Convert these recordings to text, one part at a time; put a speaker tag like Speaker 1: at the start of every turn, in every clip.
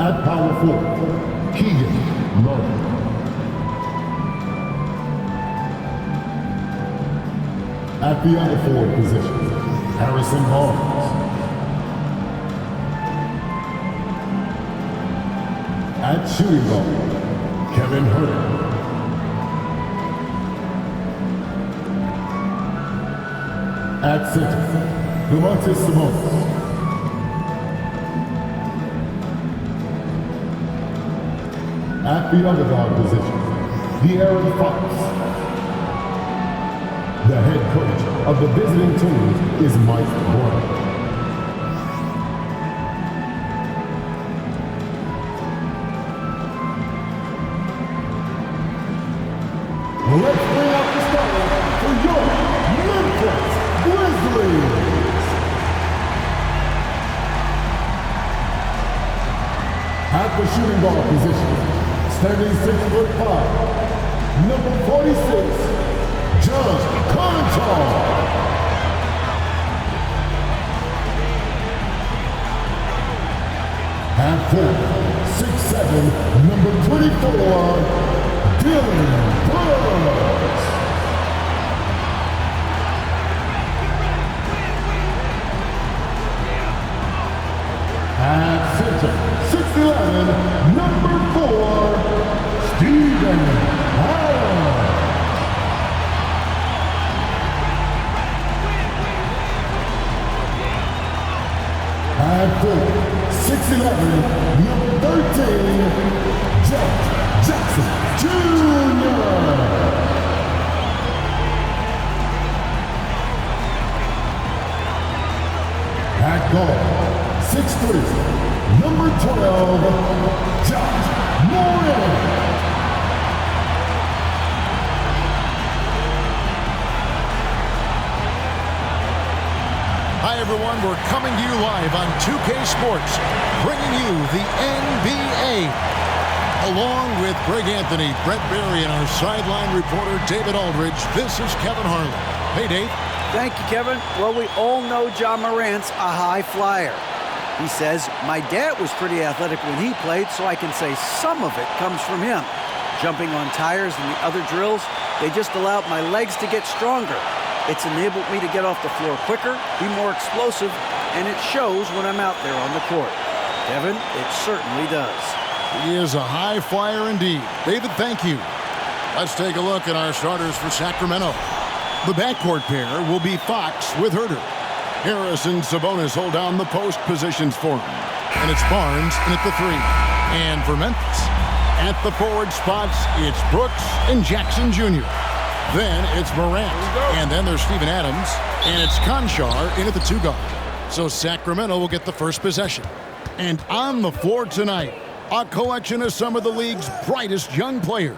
Speaker 1: At power forward, Keegan Murray. At the other forward position, Harrison Barnes. At shooting guard, Kevin Herter. At center, Domantas Sabonis. At the other guard position, De'Aaron Fox. The head coach of the visiting team is Mike Brown. Let's bring out the starter for your Memphis Grizzlies. At the shooting guard position, standing 6'5", number 46, John Conchar. At 4'6'7", number 24, Dylan Brooks. At center, 6'11", number 4, Steven Adams. At 6'11", number 13, Jack Jackson Jr. At guard, 6'3", number 12, Josh Morris.
Speaker 2: Hi everyone, we're coming to you live on 2K Sports, bringing you the NBA. Along with Greg Anthony, Brett Berry, and our sideline reporter David Aldridge, this is Kevin Harlan. Hey Dave.
Speaker 3: Thank you, Kevin. Well, we all know Ja Morant's a high flyer. He says, my dad was pretty athletic when he played, so I can say some of it comes from him. Jumping on tires and the other drills, they just allowed my legs to get stronger. It's enabled me to get off the floor quicker, be more explosive, and it shows when I'm out there on the court. Kevin, it certainly does.
Speaker 2: He is a high flyer indeed. David, thank you. Let's take a look at our starters for Sacramento. The backcourt pair will be Fox with Herter. Harris and Sabonis hold down the post positions for him. And it's Barnes in at the 3. And for Memphis, at the forward spots, it's Brooks and Jackson Jr. Then it's Morant, and then there's Steven Adams, and it's Conchar in at the 2 guard. So Sacramento will get the first possession. And on the floor tonight, a collection of some of the league's brightest young players.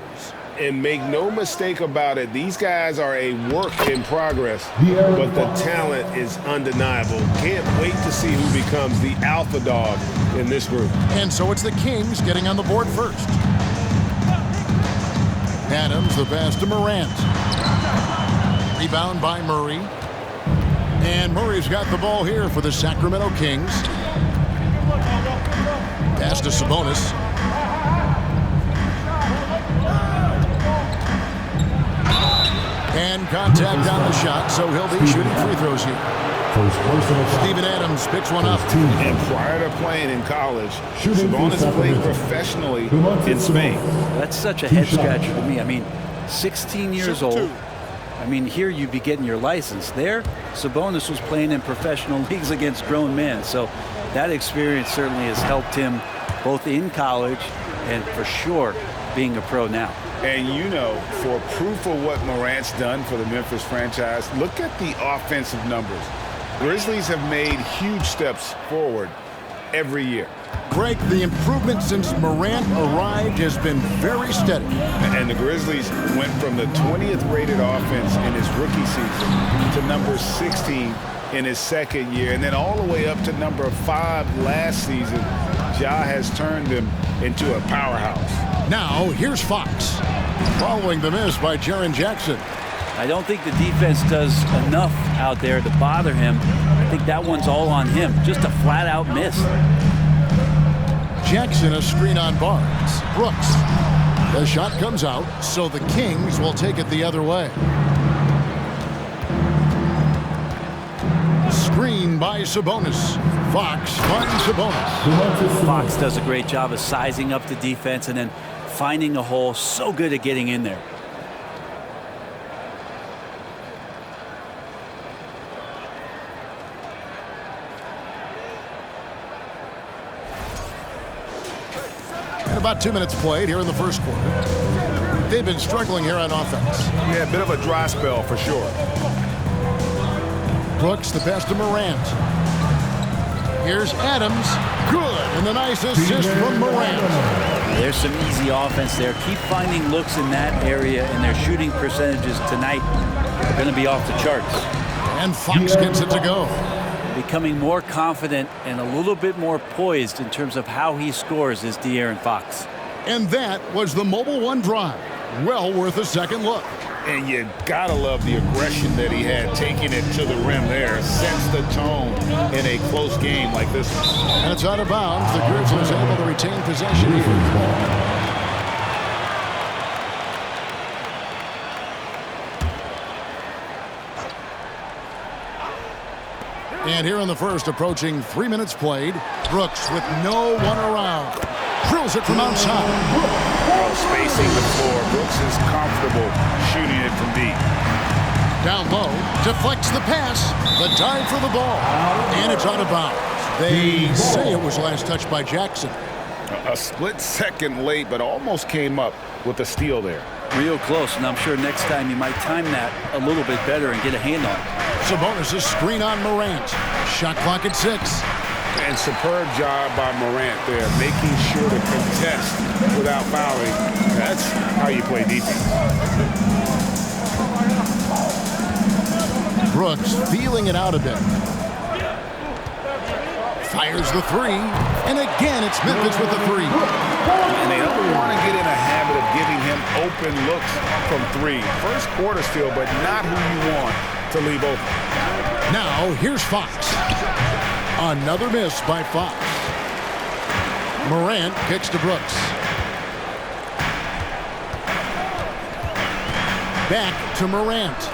Speaker 4: And make no mistake about it, these guys are a work in progress, but the talent is undeniable. Can't wait to see who becomes the alpha dog in this group.
Speaker 2: And so it's the Kings getting on the board first. Adams, the pass to Morant. Rebound by Murray. And Murray's got the ball here for the Sacramento Kings. Pass to Sabonis. And contact on the shot, so he'll be shooting free throws here.
Speaker 1: First personal foul.
Speaker 2: Steven Adams picks one up.
Speaker 4: And prior to playing in college, Sabonis played professionally in Spain.
Speaker 3: That's such a head scratcher to me. I mean, 16 years old. I mean, here you'd be getting your license. There, Sabonis was playing in professional leagues against grown men. So that experience certainly has helped him both in college and for sure being a pro now.
Speaker 4: And you know, for proof of what Morant's done for the Memphis franchise, look at the offensive numbers. Grizzlies have made huge steps forward every year.
Speaker 2: Greg, the improvement since Morant arrived has been very steady.
Speaker 4: And the Grizzlies went from the 20th rated offense in his rookie season to number 16 in his second year, and then all the way up to number 5 last season. Ja has turned them into a powerhouse.
Speaker 2: Now, here's Fox. Following the miss by Jaren Jackson.
Speaker 3: I don't think the defense does enough out there to bother him. I think that one's all on him. Just a flat-out miss.
Speaker 2: Jackson a screen on Barnes. Brooks. The shot comes out, so the Kings will take it the other way. Screen by Sabonis. Fox finds Sabonis.
Speaker 3: Fox does a great job of sizing up the defense and then finding a hole. So good at getting in there.
Speaker 2: And about 2 minutes played here in the first quarter. They've been struggling here on offense.
Speaker 4: Yeah, a bit of a dry spell for sure.
Speaker 2: Brooks, the pass to Morant. Here's Adams. Good. And the nice assist from Morant.
Speaker 3: There's some easy offense there. Keep finding looks in that area, and their shooting percentages tonight are going to be off the charts.
Speaker 2: And Fox gets it to go.
Speaker 3: Becoming more confident and a little bit more poised in terms of how he scores is De'Aaron Fox.
Speaker 2: And that was the Mobile One drive. Well worth a second look.
Speaker 4: And you gotta love the aggression that he had, taking it to the rim there. Sets the tone in a close game like this one.
Speaker 2: And it's out of bounds. The Grizzlies able to retain possession here. And here in the first, approaching 3 minutes played, Brooks with no one around. Drills it from outside.
Speaker 4: Well, spacing the floor. Brooks is comfortable shooting it from deep.
Speaker 2: Down low, deflects the pass. The dive for the ball. And it's out of bounds. They say it was last touched by Jackson.
Speaker 4: A split second late, but almost came up with a steal there.
Speaker 3: Real close, and I'm sure next time you might time that a little bit better and get a hand on it.
Speaker 2: Sabonis' screen on Morant. Shot clock at 6.
Speaker 4: And superb job by Morant there, making sure to contest without fouling. That's how you play defense.
Speaker 2: Brooks feeling it out a bit. Fires the three. And again, it's Memphis with the three.
Speaker 4: And they don't want to get in a habit of giving him open looks from three. First quarter still, but not who you want to leave open.
Speaker 2: Now, here's Fox. Another miss by Fox. Morant kicks to Brooks. Back to Morant.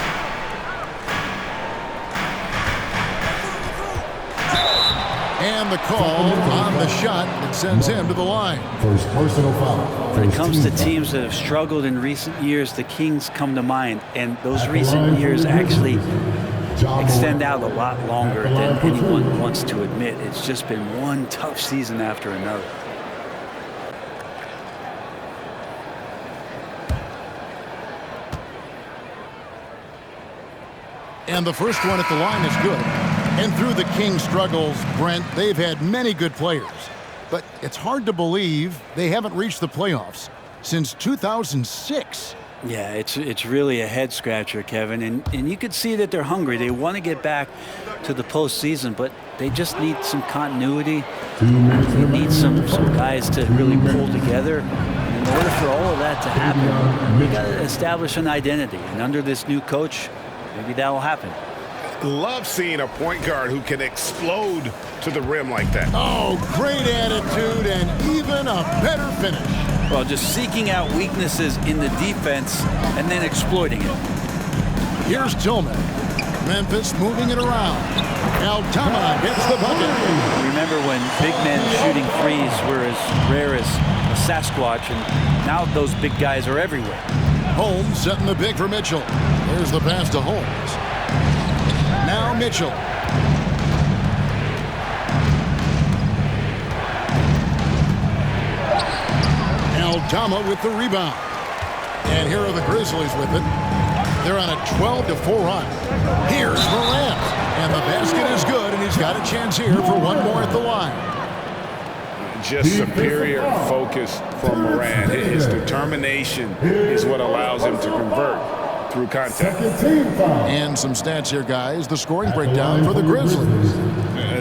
Speaker 2: And the call on the shot that sends him to the line.
Speaker 1: First personal foul.
Speaker 3: When it comes to teams that have struggled in recent years, the Kings come to mind. And those recent years actually extend out a lot longer than anyone wants to admit. It's just been one tough season after another.
Speaker 2: And the first one at the line is good. And through the Kings' struggles, Brent, they've had many good players. But it's hard to believe they haven't reached the playoffs since 2006.
Speaker 3: Yeah, it's really a head scratcher, Kevin. And you could see that they're hungry. They want to get back to the postseason, but they just need some continuity. They need some guys to really pull together. And in order for all of that to happen, we got to establish an identity. And under this new coach, maybe that will happen.
Speaker 4: Love seeing a point guard who can explode to the rim like that.
Speaker 2: Oh, great attitude and even a better finish.
Speaker 3: Well, just seeking out weaknesses in the defense and then exploiting it.
Speaker 2: Here's Tillman. Memphis moving it around. Altama gets the bucket.
Speaker 3: Remember when big men shooting threes were as rare as a Sasquatch, and now those big guys are everywhere.
Speaker 2: Holmes setting the big for Mitchell. There's the pass to Holmes. Now Mitchell. Altama with the rebound. And here are the Grizzlies with it. They're on a 12-4 run. Here's Morant. And the basket is good, and he's got a chance here for one more at the line.
Speaker 4: Just superior focus from Morant. His determination is what allows him to convert through contact.
Speaker 2: And some stats here, guys. The scoring breakdown for the Grizzlies.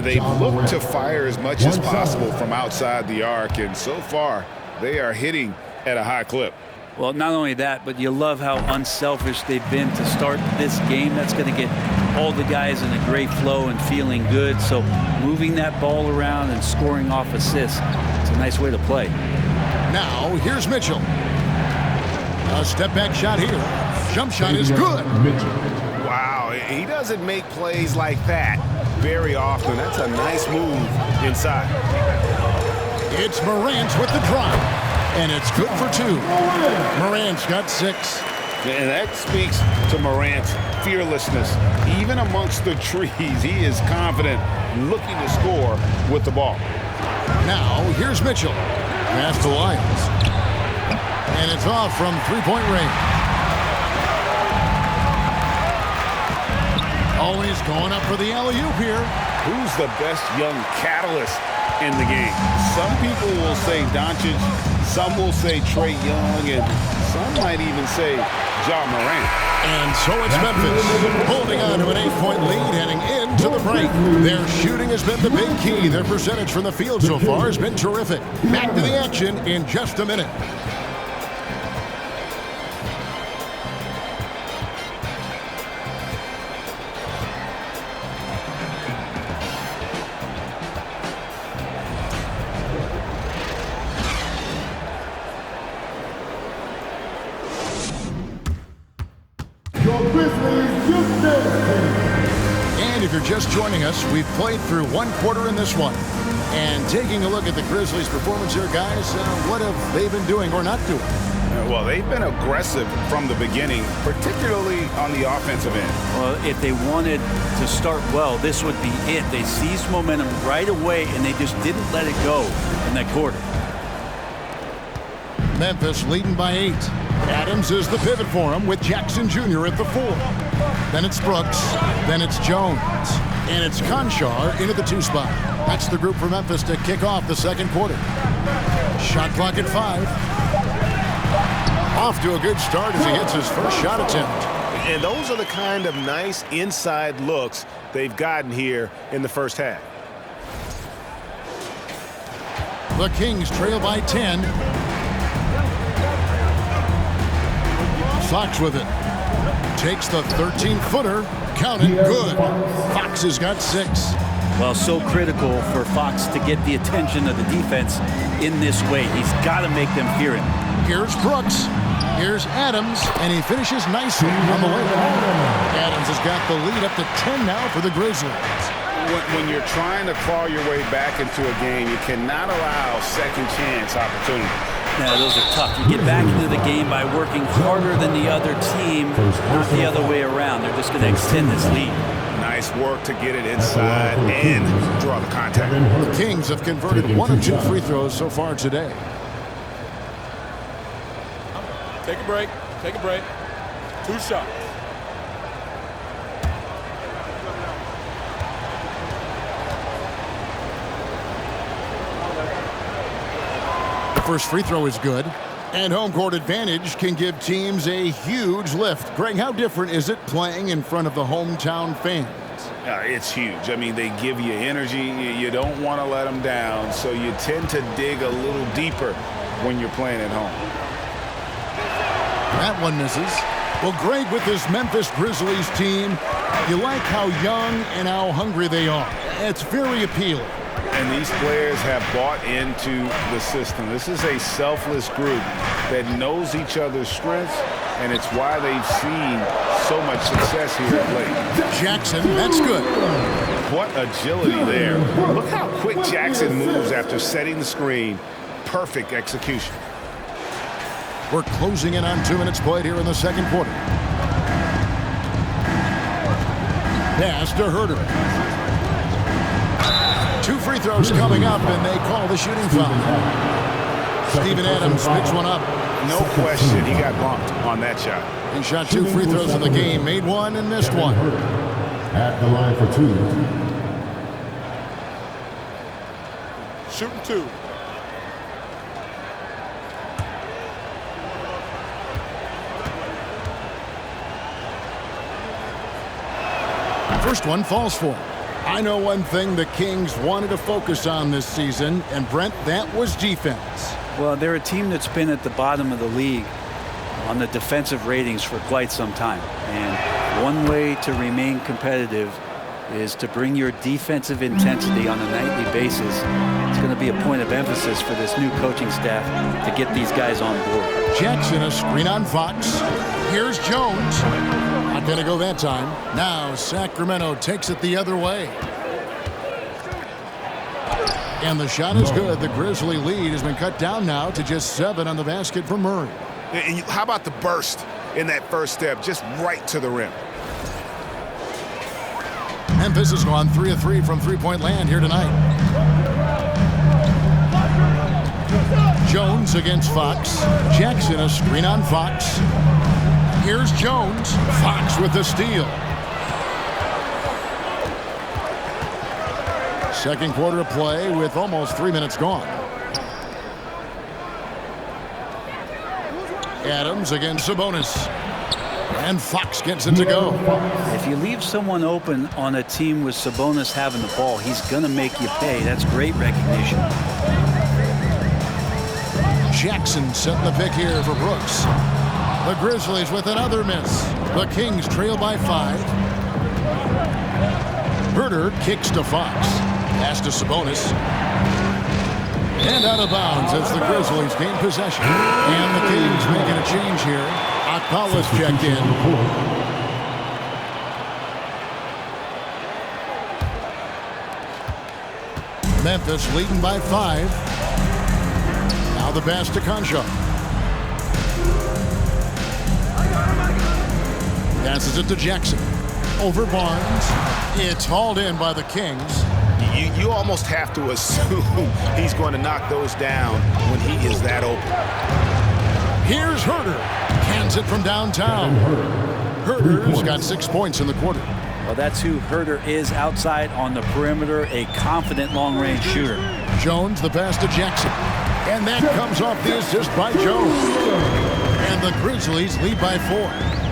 Speaker 4: They've looked to fire as much as possible from outside the arc, and so far they are hitting at a high clip.
Speaker 3: Well, not only that, but you love how unselfish they've been to start this game. That's going to get
Speaker 5: all the guys in a great flow and feeling good. So moving that ball around and scoring off assists, it's a nice way to play.
Speaker 2: Now, here's Mitchell. A step-back shot here. Jump shot is good.
Speaker 4: Wow, he doesn't make plays like that very often. That's a nice move inside.
Speaker 2: It's Morant with the drive, and it's good for 2. Morant's got 6.
Speaker 4: And that speaks to Morant's fearlessness. Even amongst the trees, he is confident, looking to score with the ball.
Speaker 2: Now, here's Mitchell. Pass to Lyons. And it's off from three-point range. Always going up for the alley-oop here.
Speaker 4: Who's the best young catalyst in the game? Some people will say Doncic, some will say Trae Young, and some might even say Ja Morant.
Speaker 2: And so it's Memphis holding on to an 8-point lead heading into the break. Their shooting has been the big key. Their percentage from the field so far has been terrific. Back to the action in just a minute. And if you're just joining us, we've played through one quarter in this one. And taking a look at the Grizzlies' performance here, guys, what have they been doing or not doing?
Speaker 4: Well, they've been aggressive from the beginning, particularly on the offensive end.
Speaker 5: Well, if they wanted to start well, this would be it. They seized momentum right away, and they just didn't let it go in that quarter.
Speaker 2: Memphis leading by 8. Adams is the pivot for him with Jackson Jr. at the 4. Then it's Brooks. Then it's Jones. And it's Conchar into the 2 spot. That's the group for Memphis to kick off the second quarter. Shot clock at 5. Off to a good start as he hits his first shot attempt.
Speaker 4: And those are the kind of nice inside looks they've gotten here in the first half.
Speaker 2: The Kings trail by 10. Fox with it. Takes the 13-footer. Count it. Good. Fox has got 6.
Speaker 5: Well, so critical for Fox to get the attention of the defense in this way. He's got to make them fear him.
Speaker 2: Here's Brooks. Here's Adams, and he finishes nicely on the way. Adams has got the lead up to 10 now for the Grizzlies.
Speaker 4: When you're trying to claw your way back into a game, you cannot allow second chance opportunities.
Speaker 5: Yeah, those are tough. You get back into the game by working harder than the other team, not the other way around. They're just going to extend this lead.
Speaker 4: Nice work to get it inside and draw the contact.
Speaker 2: The Kings have converted 1 of 2 free throws so far today.
Speaker 6: Take a break. Take a break. 2 shots.
Speaker 2: First free throw is good, and home court advantage can give teams a huge lift. Greg, how different is it playing in front of the hometown fans?
Speaker 4: It's huge. I mean, they give you energy. You don't want to let them down, so you tend to dig a little deeper when you're playing at home.
Speaker 2: That one misses. Well, Greg, with this Memphis Grizzlies team, you like how young and how hungry they are. It's very appealing.
Speaker 4: And these players have bought into the system. This is a selfless group that knows each other's strengths, and it's why they've seen so much success here of late.
Speaker 2: Jackson, that's good.
Speaker 4: What agility there. Look how quick Jackson moves after setting the screen. Perfect execution.
Speaker 2: We're closing in on 2 minutes played here in the second quarter. Pass to Herter. 2 free throws coming up, and they call the shooting foul. Steven Adams picks one up.
Speaker 4: No question, he got bumped on that shot.
Speaker 2: He shot 2 free throws in the game, made 1 and missed 1.
Speaker 1: At the line for 2.
Speaker 6: Shooting 2.
Speaker 2: First one falls for him. I know one thing the Kings wanted to focus on this season, and Brent, that was defense.
Speaker 5: Well, they're a team that's been at the bottom of the league on the defensive ratings for quite some time. And one way to remain competitive is to bring your defensive intensity on a nightly basis. It's going to be a point of emphasis for this new coaching staff to get these guys on board.
Speaker 2: Jackson, a screen on Fox. Here's Jones. Not going to go that time. Now Sacramento takes it the other way. And the shot is good. The Grizzly lead has been cut down now to just 7 on the basket for Murray.
Speaker 4: And how about the burst in that first step, just right to the rim?
Speaker 2: Memphis has gone 3 of 3 from three-point land here tonight. Jones against Fox. Jackson, a screen on Fox. Here's Jones. Fox with the steal. Second quarter of play with almost 3 minutes gone. Adams against Sabonis. And Fox gets it to go.
Speaker 5: If you leave someone open on a team with Sabonis having the ball, he's going to make you pay. That's great recognition.
Speaker 2: Jackson setting the pick here for Brooks. The Grizzlies with another miss. The Kings trail by 5. Herter kicks to Fox. Pass to Sabonis. And out of bounds as the Grizzlies gain possession. And the Kings making a change here. Akpala's checked in. Memphis leading by 5. Now the pass to Concho. Passes it to Jackson. Over Barnes. It's hauled in by the Kings.
Speaker 4: You almost have to assume he's going to knock those down when he is that open.
Speaker 2: Here's Herter. Cans it from downtown. Herter's got 6 points in the quarter.
Speaker 5: Well, that's who Herter is outside on the perimeter, a confident long-range shooter.
Speaker 2: Jones, the pass to Jackson. And that comes off the assist by Jones. And the Grizzlies lead by 4.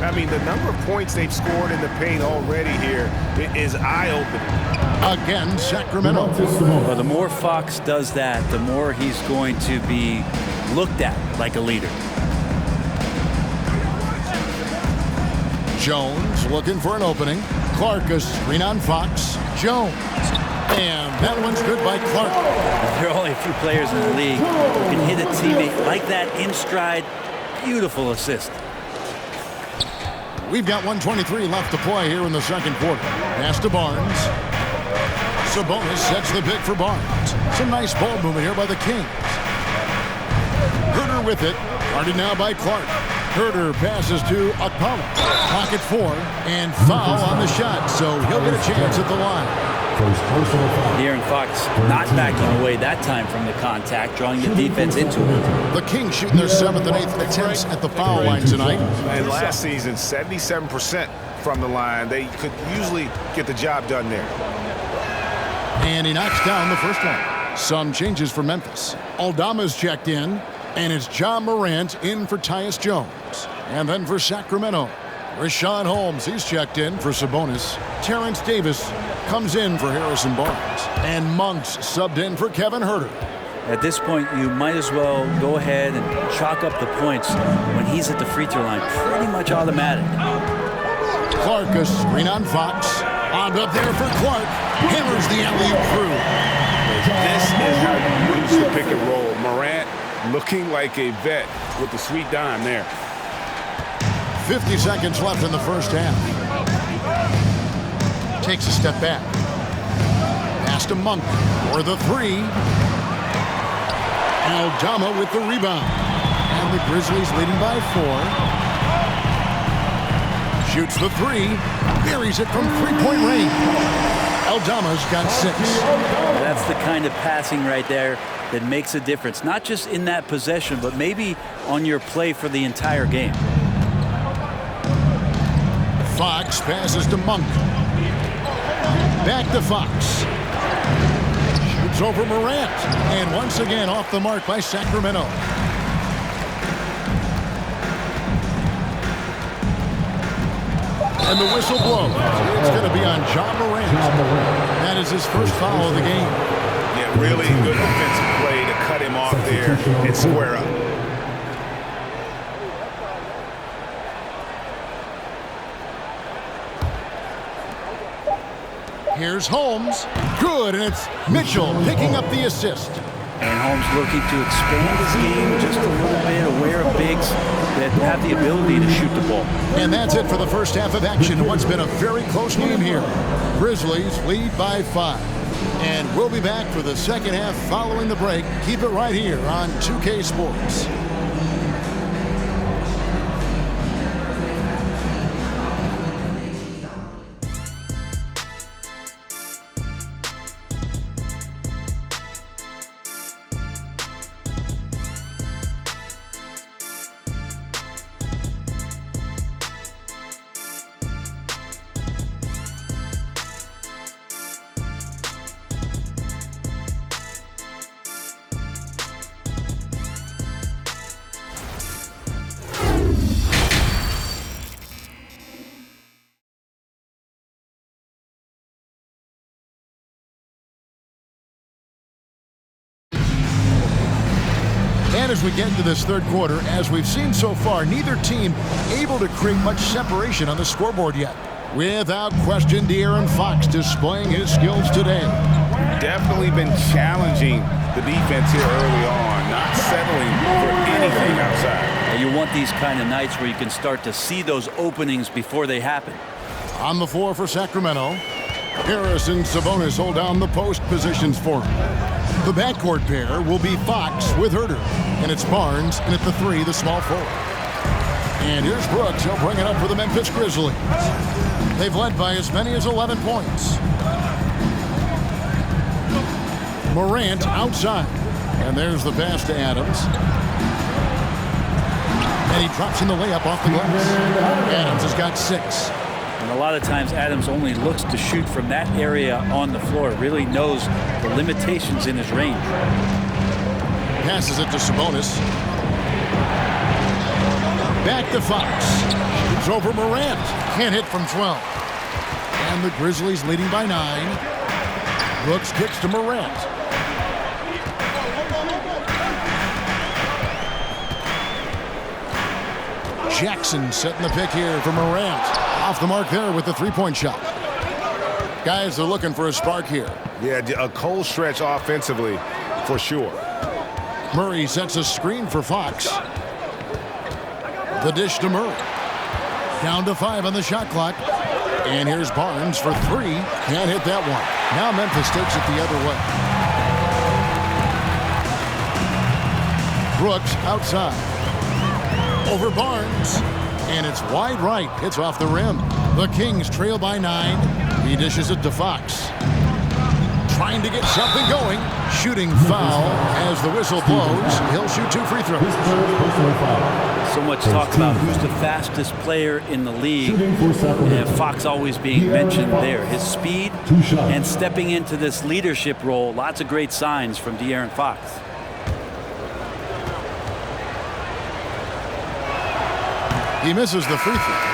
Speaker 4: I mean, the number of points they've scored in the paint already here is eye-opening.
Speaker 2: Again, Sacramento.
Speaker 5: Well, the more Fox does that, the more he's going to be looked at like a leader.
Speaker 2: Jones looking for an opening. Clark a screen on Fox. Jones. And that one's good by Clark.
Speaker 5: There are only a few players in the league who can hit a teammate like that in stride. Beautiful assist.
Speaker 2: We've got 1:23 left to play here in the second quarter. Pass to Barnes. Sabonis sets the pick for Barnes. Some nice ball movement here by the Kings. Herter with it. Guarded now by Clark. Herter passes to Akpala. Pocket 4 and foul on the shot, so he'll get a chance at the line.
Speaker 5: De'Aaron Fox not backing away that time from the contact, drawing the defense into it.
Speaker 2: The Kings shooting their 7th and 8th attempts at the foul line tonight.
Speaker 4: And last season, 77% from the line. They could usually get the job done there.
Speaker 2: And he knocks down the first one. Some changes for Memphis. Aldama's checked in, and it's John Morant in for Tyus Jones. And then for Sacramento, Rashawn Holmes, he's checked in for Sabonis. Terrence Davis comes in for Harrison Barnes. And Monk's subbed in for Kevin Herter.
Speaker 5: At this point, you might as well go ahead and chalk up the points when he's at the free throw line. Pretty much automatic.
Speaker 2: Clark a screen on Fox. On up there for Clark. Hammers the alley-oop through.
Speaker 4: This is how you use the pick and roll. Morant looking like a vet with the sweet dime there.
Speaker 2: 50 seconds left in the first half. Takes a step back. Pass to Monk for the 3. Aldama with the rebound. And the Grizzlies leading by 4. Shoots the 3. Buries it from three-point range. Aldama's got 6.
Speaker 5: That's the kind of passing right there that makes a difference. Not just in that possession, but maybe on your play for the entire game.
Speaker 2: Fox passes to Monk. Back to Fox. Shoots over Morant. And once again off the mark by Sacramento. And the whistle blows. It's going to be on John Morant. That is his first foul of the game.
Speaker 4: Yeah, really good defensive play to cut him off there and square up.
Speaker 2: Here's Holmes. Good, and it's Mitchell picking up the assist.
Speaker 5: And Holmes looking to expand his game just a little bit, aware of bigs that have the ability to shoot the ball.
Speaker 2: And that's it for the first half of action in what's been a very close game here. Grizzlies lead by 5. And we'll be back for the second half following the break. Keep it right here on 2K Sports. And as we get into this third quarter, as we've seen so far, neither team able to create much separation on the scoreboard yet. Without question, De'Aaron Fox displaying his skills today.
Speaker 4: Definitely been challenging the defense here early on, not settling for anything outside.
Speaker 5: You want these kind of nights where you can start to see those openings before they happen.
Speaker 2: On the floor for Sacramento, Harris and Sabonis hold down the post positions for him. The backcourt pair will be Fox with Herter. And it's Barnes, and at the 3, the small forward. And here's Brooks. He'll bring it up for the Memphis Grizzlies. They've led by as many as 11 points. Morant outside. And there's the pass to Adams. And he drops in the layup off the glass. Adams has got 6.
Speaker 5: And a lot of times Adams only looks to shoot from that area on the floor, really knows the limitations in his range.
Speaker 2: Passes it to Sabonis. Back to Fox. Shoots over Morant. Can't hit from 12. And the Grizzlies leading by 9. Brooks kicks to Morant. Jackson setting the pick here for Morant. Off the mark there with the three-point shot. Guys are looking for a spark here.
Speaker 4: Yeah, a cold stretch offensively for sure.
Speaker 2: Murray sets a screen for Fox. The dish to Murray. Down to 5 on the shot clock. And here's Barnes for 3. Can't hit that one. Now Memphis takes it the other way. Brooks outside. Over Barnes. And it's wide right. It's off the rim. The Kings trail by 9. He dishes it to Fox. Trying to get something going. Shooting foul as the whistle blows. He'll shoot 2 free throws.
Speaker 5: So much talk about who's the fastest player in the league. And Fox always being mentioned there. His speed and stepping into this leadership role. Lots of great signs from De'Aaron Fox.
Speaker 2: He misses the free throw.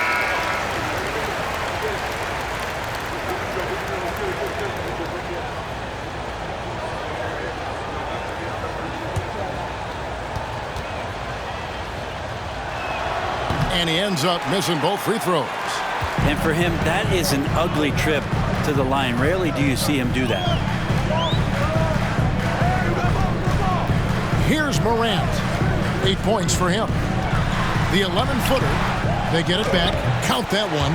Speaker 2: And he ends up missing both free throws.
Speaker 5: And for him, that is an ugly trip to the line. Rarely do you see him do that.
Speaker 2: Here's Morant. 8 points for him. The 11-footer. They get it back. Count that one.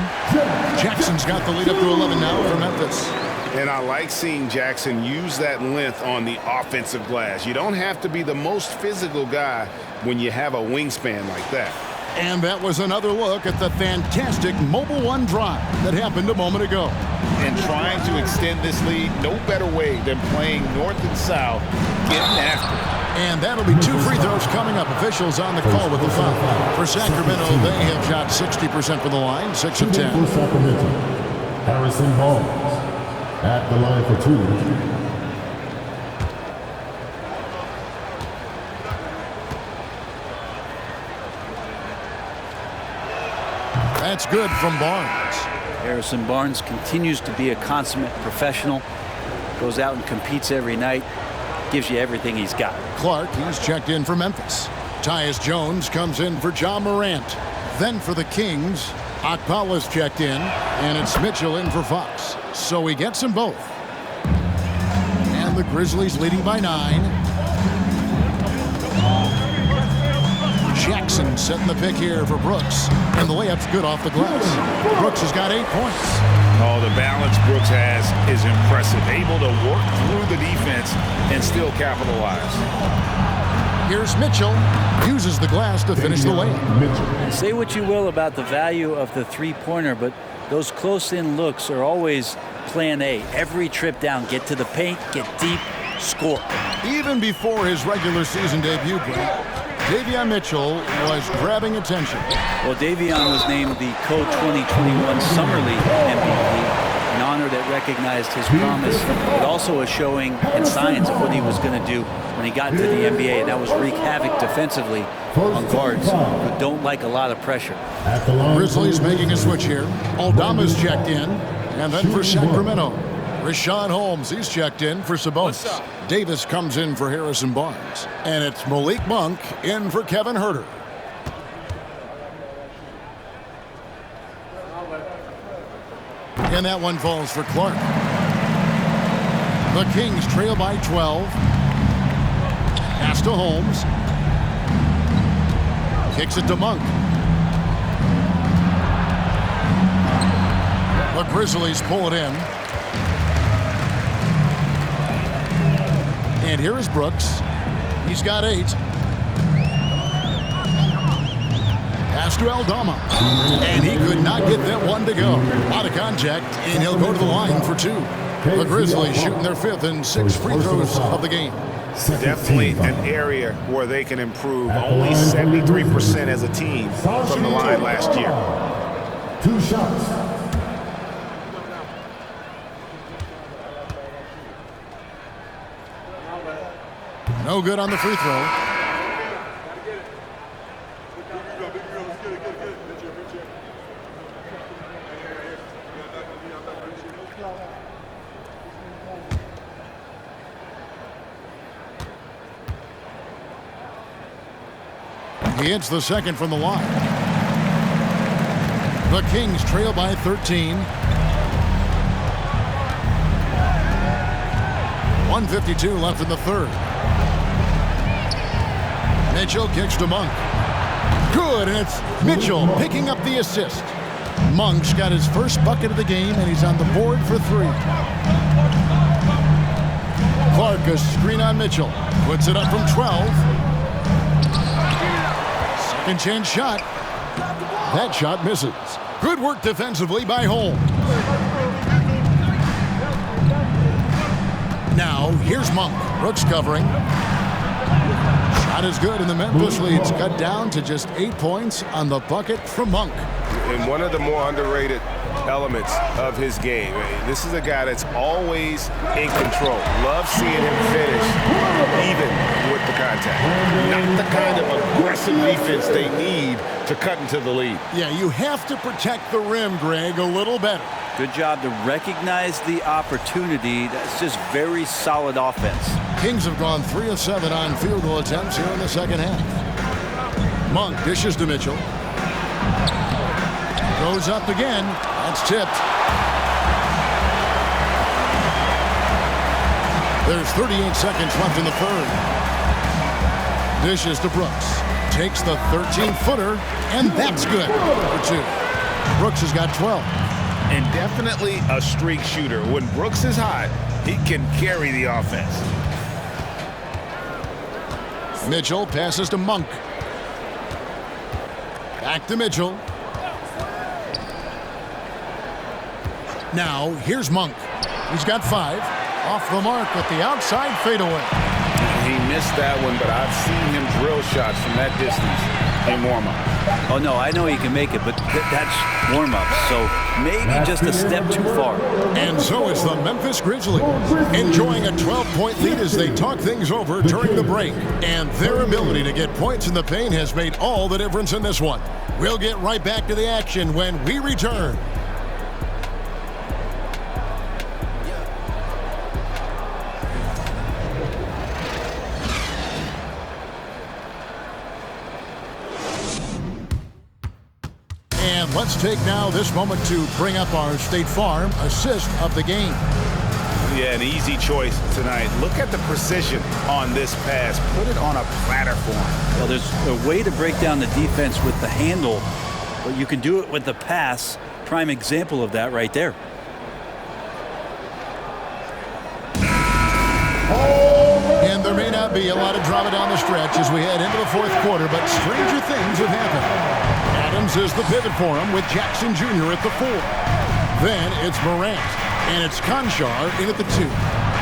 Speaker 2: Jackson's got the lead up to 11 now for Memphis.
Speaker 4: And I like seeing Jackson use that length on the offensive glass. You don't have to be the most physical guy when you have a wingspan like that.
Speaker 2: And that was another look at the fantastic Mobile One drive that happened a moment ago.
Speaker 4: And trying to extend this lead, no better way than playing north and south, getting after it.
Speaker 2: And that'll be 2 free throws coming up. Officials on the call with the foul. For Sacramento, they have shot 60% from the line, 6 of 10.
Speaker 1: For Sacramento, Harrison Barnes at the line for 2.
Speaker 2: That's good from Barnes.
Speaker 5: Harrison Barnes continues to be a consummate professional. Goes out and competes every night. Gives you everything he's got.
Speaker 2: Clark, he's checked in for Memphis. Tyus Jones comes in for Ja Morant. Then for the Kings, Akpala's checked in, and it's Mitchell in for Fox. So he gets them both. And the Grizzlies leading by 9. Jackson setting the pick here for Brooks. And the layup's good off the glass. Brooks has got 8 points.
Speaker 4: Oh, the balance Brooks has is impressive. Able to work through the defense and still capitalize.
Speaker 2: Here's Mitchell. Uses the glass to finish the layup.
Speaker 5: Say what you will about the value of the three-pointer, but those close-in looks are always plan A. Every trip down, get to the paint, get deep, score.
Speaker 2: Even before his regular season debut, Davion Mitchell was grabbing attention.
Speaker 5: Well, Davion was named the Co-2021 Summer League MVP, an honor that recognized his promise, but also a showing and signs of what he was going to do when he got into the NBA, and that was wreak havoc defensively on guards who don't like a lot of pressure.
Speaker 2: Grizzlies making a switch here. Aldama's checked in, and then for Sacramento, Rashawn Holmes, he's checked in for Sabonis. Davis comes in for Harrison Barnes, and it's Malik Monk in for Kevin Huerter. And that one falls for Clark. The Kings trail by 12. Pass to Holmes. Kicks it to Monk. The Grizzlies pull it in. And here is Brooks. He's got 8. Pass to Aldama. And he could not get that one to go. Out of contact, and he'll go to the line for 2. The Grizzlies shooting their 5th and 6th free throws of the game.
Speaker 4: Definitely an area where they can improve. Only 73% as a team from the line last year.
Speaker 1: 2 shots.
Speaker 2: No good on the free throw. He hits the second from the line. The Kings trail by 13. 1:52 left in the third. Mitchell kicks to Monk. Good, and it's Mitchell picking up the assist. Monk's got his first bucket of the game, and he's on the board for 3. Clark, a screen on Mitchell. Puts it up from 12. Second chance shot. That shot misses. Good work defensively by Holmes. Now, here's Monk. Brooks covering. Shot is good, and the Memphis lead's cut down to just 8 points on the bucket from Monk.
Speaker 7: And one of the more underrated elements of his game. This is a guy that's always in control. Love seeing him finish even with the contact. Not the kind of aggressive defense they need to cut into the lead.
Speaker 2: Yeah, you have to protect the rim, Greg, a little better.
Speaker 5: Good job to recognize the opportunity. That's just very solid offense.
Speaker 2: Kings have gone 3 of 7 on field goal attempts here in the second half. Monk dishes to Mitchell. Goes up again. That's tipped. There's 38 seconds left in the third. Dishes to Brooks. Takes the 13-footer, and that's good for 2. Brooks has got 12.
Speaker 4: And definitely a streak shooter. When Brooks is hot, he can carry the offense.
Speaker 2: Mitchell passes to Monk. Back to Mitchell. Now, here's Monk. He's got 5. Off the mark with the outside fadeaway.
Speaker 4: He missed that one, but I've seen him drill shots from that distance in warm-up.
Speaker 5: Oh, no, I know he can make it, but that's warm-up, so maybe just a step too far.
Speaker 2: And so it's the Memphis Grizzlies enjoying a 12-point lead as they talk things over during the break. And their ability to get points in the paint has made all the difference in this one. We'll get right back to the action when we return. Let's take now this moment to bring up our State Farm assist of the game.
Speaker 4: Yeah, an easy choice tonight. Look at the precision on this pass. Put it on a platter form.
Speaker 5: Well, there's a way to break down the defense with the handle, but you can do it with the pass. Prime example of that right there.
Speaker 2: And there may not be a lot of drama down the stretch as we head into the fourth quarter, but stranger things have happened. Adams is the pivot for him with Jackson Jr. at the 4. Then it's Morant, and it's Conchar in at the 2.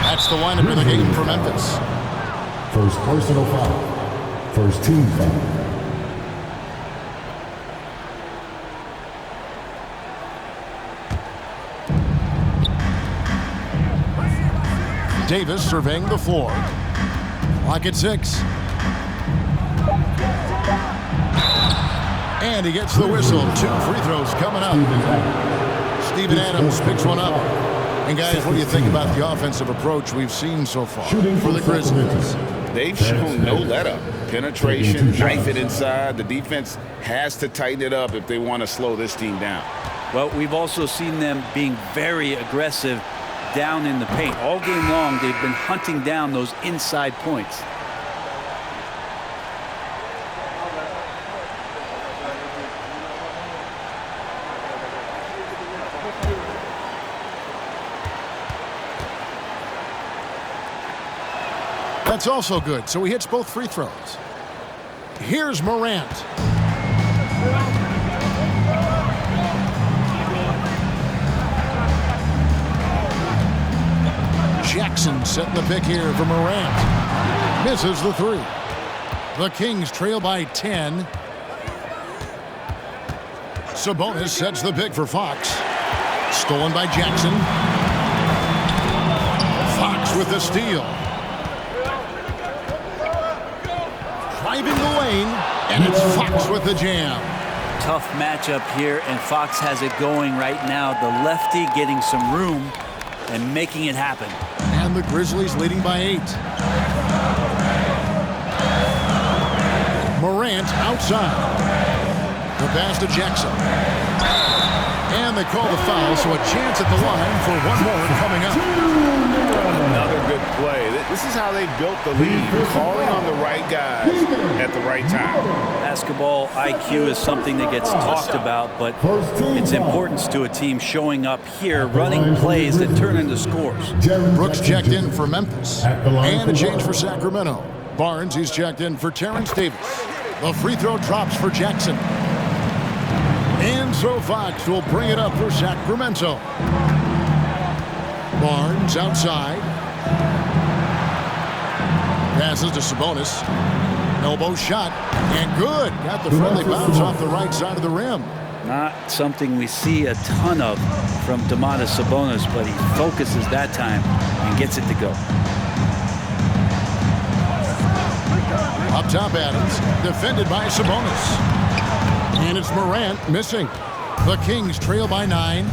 Speaker 2: That's the lineup in the game for Memphis.
Speaker 1: First personal foul. First team foul.
Speaker 2: Davis surveying the floor. Clock at 6. And he gets the whistle. 2 free throws coming up. Steven Adams picks one up. And guys, what do you think about the offensive approach we've seen so far for the Grizzlies?
Speaker 4: They've shown no let-up. Penetration, knife it inside. The defense has to tighten it up if they want to slow this team down.
Speaker 5: Well, we've also seen them being very aggressive down in the paint. All game long, they've been hunting down those inside points.
Speaker 2: That's also good, so he hits both free throws. Here's Morant. Jackson setting the pick here for Morant. Misses the 3. The Kings trail by 10. Sabonis sets the pick for Fox. Stolen by Jackson. Fox with the steal. Driving the lane, and it's Fox with the jam.
Speaker 5: Tough matchup here, and Fox has it going right now. The lefty getting some room and making it happen.
Speaker 2: And the Grizzlies leading by 8. Morant outside. The pass to Jackson. And they call the foul, so a chance at the line for one more coming up.
Speaker 4: Another good play. This is how they built the lead, calling on the right guys at the right time.
Speaker 5: Basketball IQ is something that gets talked about, but its importance to a team showing up here, running plays that turn into scores.
Speaker 2: Brooks checked in for Memphis. And a change for Sacramento. Barnes, he's checked in for Terrence Davis. The free throw drops for Jackson. And so Fox will bring it up for Sacramento. Barnes outside. Passes to Sabonis. Elbow shot. And good. Got the friendly bounce off the right side of the rim.
Speaker 5: Not something we see a ton of from Domantas Sabonis, but he focuses that time and gets it to go.
Speaker 2: Up top, Adams. Defended by Sabonis. And it's Morant missing. The Kings trail by 9.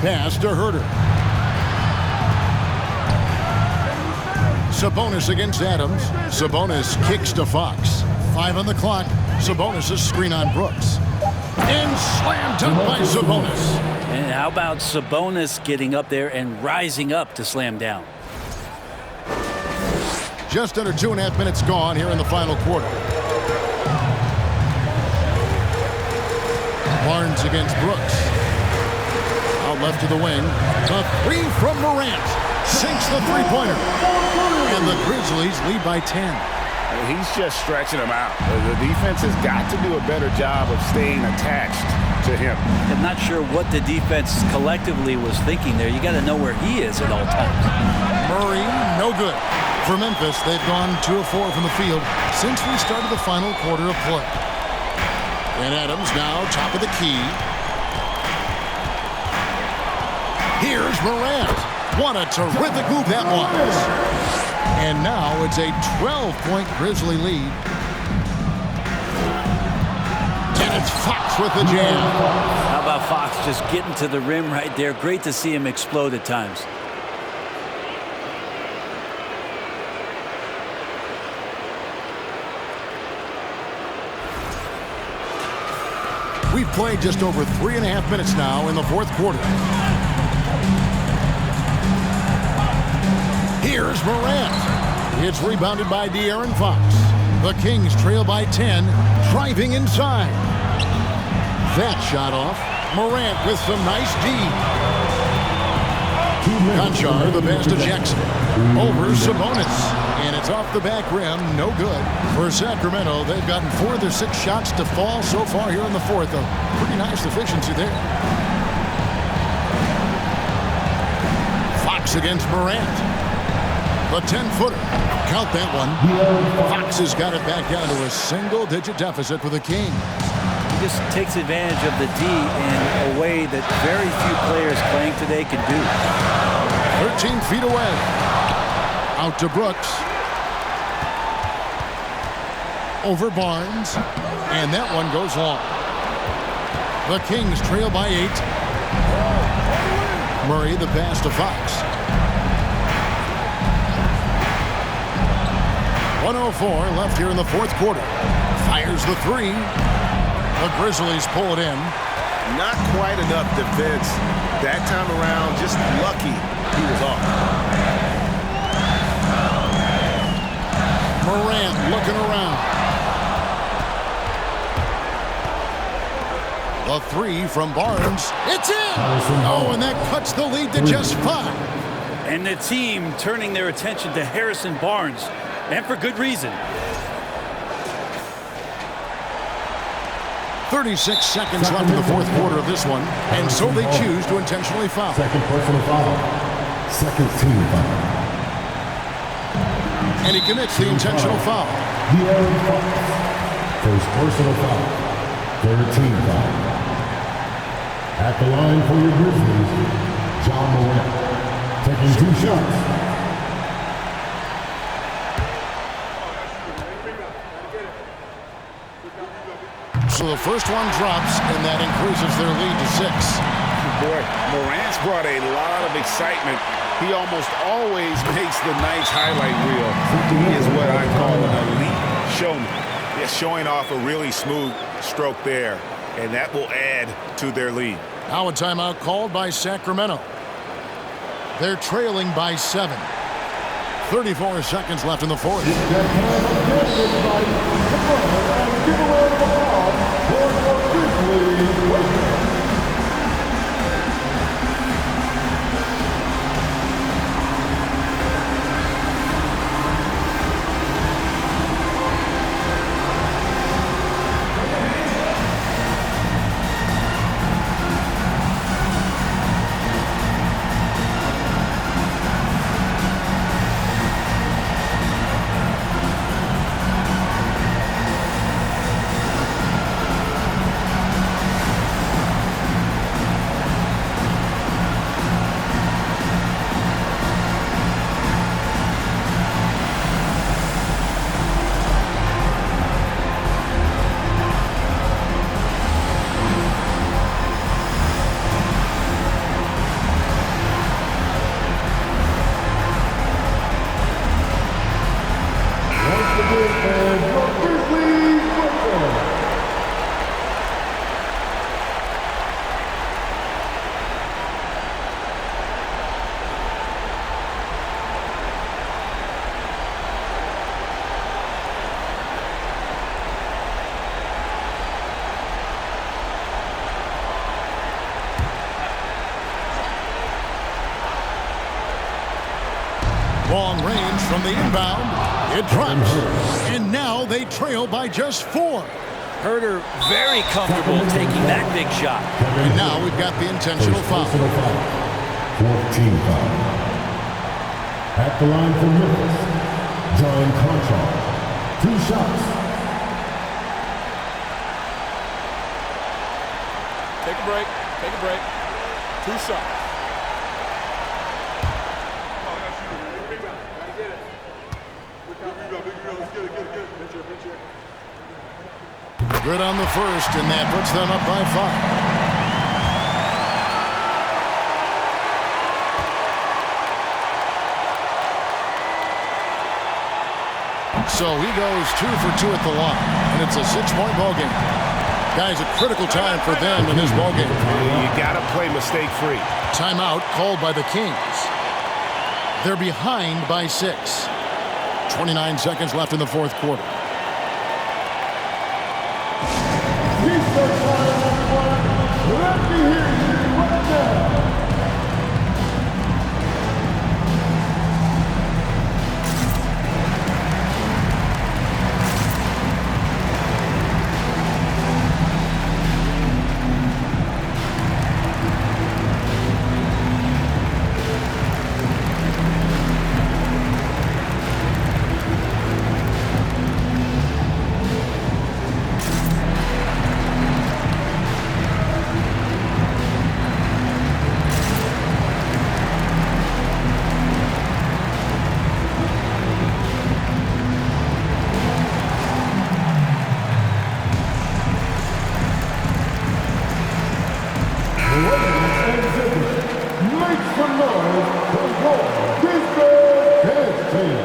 Speaker 2: Pass to Herter. Sabonis against Adams. Sabonis kicks to Fox. 5 on the clock. Sabonis' screen on Brooks. And slam dunk by Sabonis.
Speaker 5: And how about Sabonis getting up there and rising up to slam down?
Speaker 2: Just under 2.5 minutes gone here in the final quarter. Barnes against Brooks. Out left to the wing. The 3 from Morant. Sinks the three-pointer. And the Grizzlies lead by 10.
Speaker 4: He's just stretching them out. The defense has got to do a better job of staying attached to him.
Speaker 5: I'm not sure what the defense collectively was thinking there. You got to know where he is at all times.
Speaker 2: Murray, no good. For Memphis, they've gone 2 of 4 from the field since we started the final quarter of play. And Adams now top of the key. Here's Morant. What a terrific move that was. And now it's a 12-point Grizzly lead. And it's Fox with the jam.
Speaker 5: How about Fox just getting to the rim right there? Great to see him explode at times.
Speaker 2: We've played just over 3.5 minutes now in the fourth quarter. Here's Morant. It's rebounded by De'Aaron Fox. The Kings trail by 10, driving inside. That shot off. Morant with some nice D. Conchar, the pass to Jackson. Over Sabonis. And it's off the back rim. No good. For Sacramento, they've gotten 4 of their 6 shots to fall so far here in the fourth. A pretty nice efficiency there. Fox against Morant. The 10-footer. Count that one. Fox has got it back down to a single-digit deficit for the Kings.
Speaker 5: He just takes advantage of the D in a way that very few players playing today can do.
Speaker 2: 13 feet away. Out to Brooks. Over Barnes. And that one goes long. The Kings trail by 8. Murray the pass to Fox. 1:04 left here in the fourth quarter. Fires the 3. The Grizzlies pull it in.
Speaker 7: Not quite enough defense that time around. Just lucky he was off.
Speaker 2: Morant looking around. The 3 from Barnes. It's in! Oh, and that cuts the lead to just 5.
Speaker 5: And the team turning their attention to Harrison Barnes. And for good reason.
Speaker 2: 36 seconds left in the fourth quarter of this one. And so they choose to intentionally foul.
Speaker 1: Second personal foul. Second team foul.
Speaker 2: And he commits the intentional foul.
Speaker 1: De'Aaron Fox. First personal foul. Third team foul. At the line for your Grizzlies, John Morant. Taking 2 shots.
Speaker 2: So the first one drops, and that increases their lead to 6.
Speaker 4: Boy, Morant's brought a lot of excitement. He almost always makes the nice highlight reel. He is what I call an elite showman. He's showing off a really smooth stroke there, and that will add to their lead.
Speaker 2: Now a timeout called by Sacramento. They're trailing by 7. 34 seconds left in the fourth. Long range from the inbound. It drops. And now they trail by just 4.
Speaker 5: Herter very comfortable taking that big shot.
Speaker 2: And now we've got the intentional foul.
Speaker 1: 14 foul. At the line for Memphis, John Conchar. 2 shots.
Speaker 6: Take a break. Take a break. 2 shots.
Speaker 2: Good on the first, and that puts them up by 5. So he goes 2 for 2 at the line, and it's a 6-point ball game. Guys, a critical time for them in this ballgame.
Speaker 7: You got to play mistake-free.
Speaker 2: Timeout called by the Kings. They're behind by 6. 29 seconds left in the fourth quarter.
Speaker 1: Let me hear you right now. Make some noise for your Grizzlies team.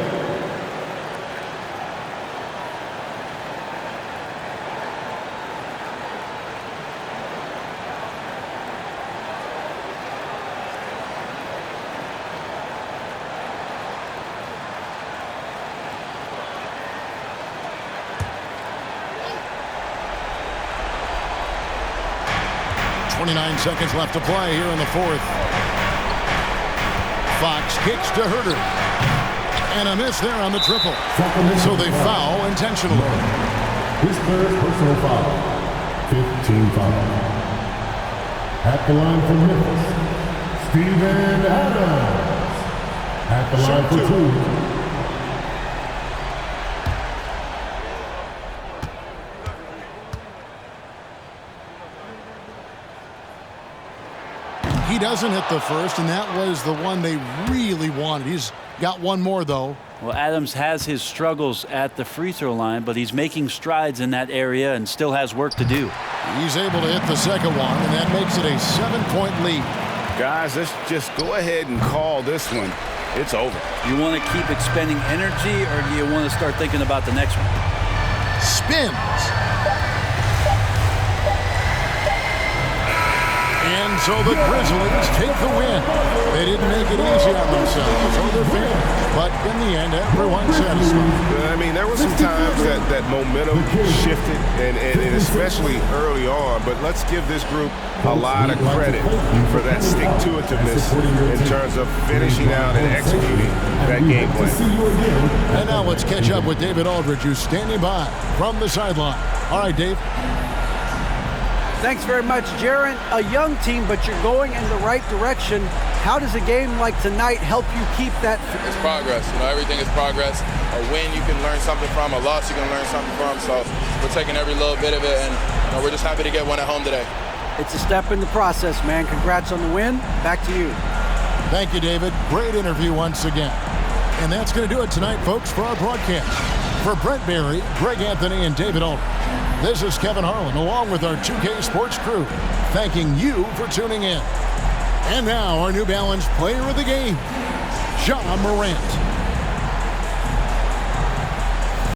Speaker 2: .29 seconds left to play here in the fourth. Fox kicks to Herter. And a miss there on the triple. So they foul intentionally.
Speaker 1: His third personal foul. 15 foul. At the line for Memphis, Steven Adams. At the line for two.
Speaker 2: He doesn't hit the first, and that was the one they really wanted. He's got one more, though.
Speaker 5: Well, Adams has his struggles at the free throw line, but he's making strides in that area and still has work to do.
Speaker 2: He's able to hit the second one, and that makes it a 7-point lead.
Speaker 7: Guys, let's just go ahead and call this one. It's over.
Speaker 5: You want to keep expending energy, or do you want to start thinking about the next one?
Speaker 2: Spins. And so the Grizzlies take the win. They didn't make it easy on themselves or their fans, but in the end, everyone's satisfied.
Speaker 7: I mean, there were some times that momentum shifted, and especially early on, but let's give this group a lot of credit for that stick-to-itiveness in terms of finishing out and executing that game plan.
Speaker 2: And now let's catch up with David Aldridge, who's standing by from the sideline. All right, Dave.
Speaker 3: Thanks very much, Jaron. A young team, but you're going in the right direction. How does a game like tonight help you keep that?
Speaker 6: It's progress. You know, everything is progress. A win you can learn something from, a loss you can learn something from. So we're taking every little bit of it, and we're just happy to get one at home today. It's
Speaker 3: a step in the process, man. Congrats on the win. Back to you.
Speaker 2: Thank you, David. Great interview once again. And that's going to do it tonight, folks, for our broadcast. For Brent Barry, Greg Anthony, and David Aldridge, this is Kevin Harlan, along with our 2K Sports crew, thanking you for tuning in. And now, our New Balance player of the game, Ja Morant.